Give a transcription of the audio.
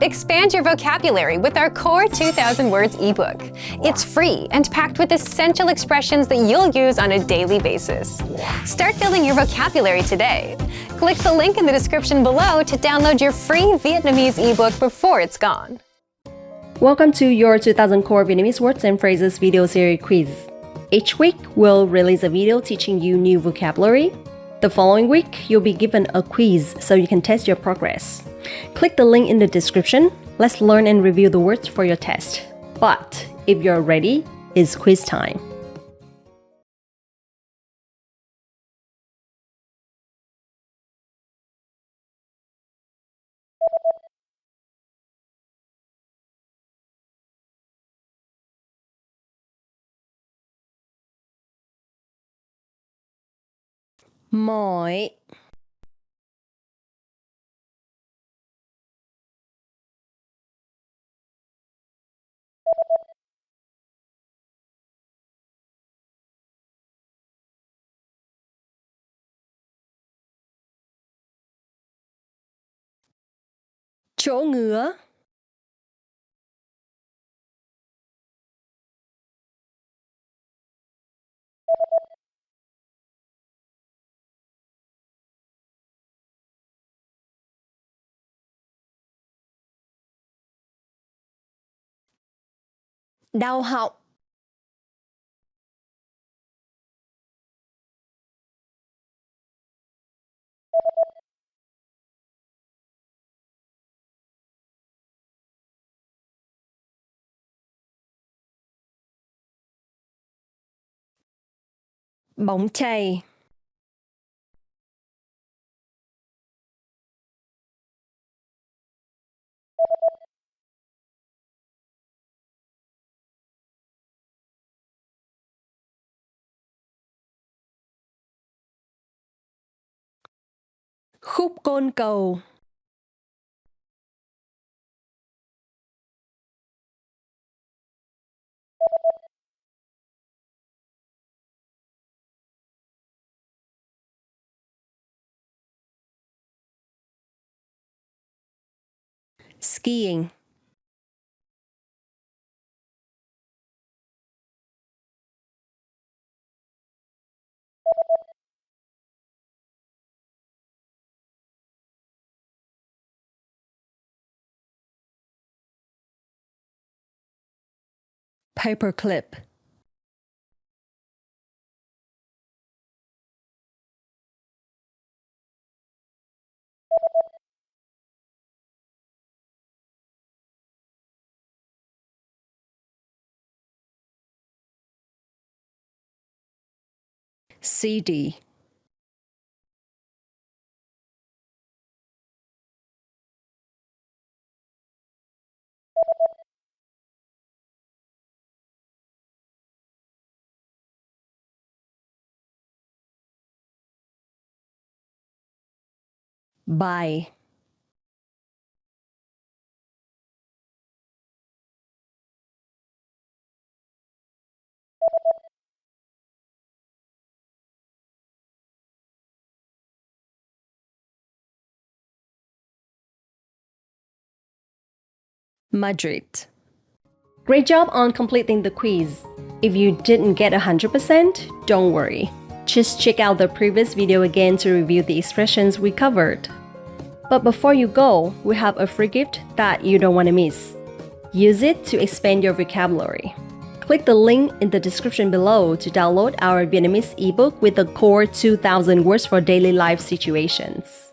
Expand your vocabulary with our Core 2000 Words ebook. It's free and packed with essential expressions that you'll use on a daily basis. Start building your vocabulary today. Click the link in the description below to download your free Vietnamese ebook before it's gone. Welcome to your 2000 Core Vietnamese Words and Phrases video series quiz. Each week, we'll release a video teaching you new vocabulary. The following week, you'll be given a quiz so you can test your progress. Click the link in the description. Let's learn and review the words for your test. But if you're ready, it's quiz time. Mỏi. Chỗ ngứa. Đau họng. Bỏng chày. Khúc côn cầu. Skiing. Paperclip. CD. Bài. Madrid. Great job on completing the quiz. If you didn't get 100%, don't worry. Just check out the previous video again to review the expressions we covered. But before you go, we have a free gift that you don't want to miss. Use it to expand your vocabulary. Click the link in the description below to download our Vietnamese ebook with the Core 2000 Words for Daily Life Situations.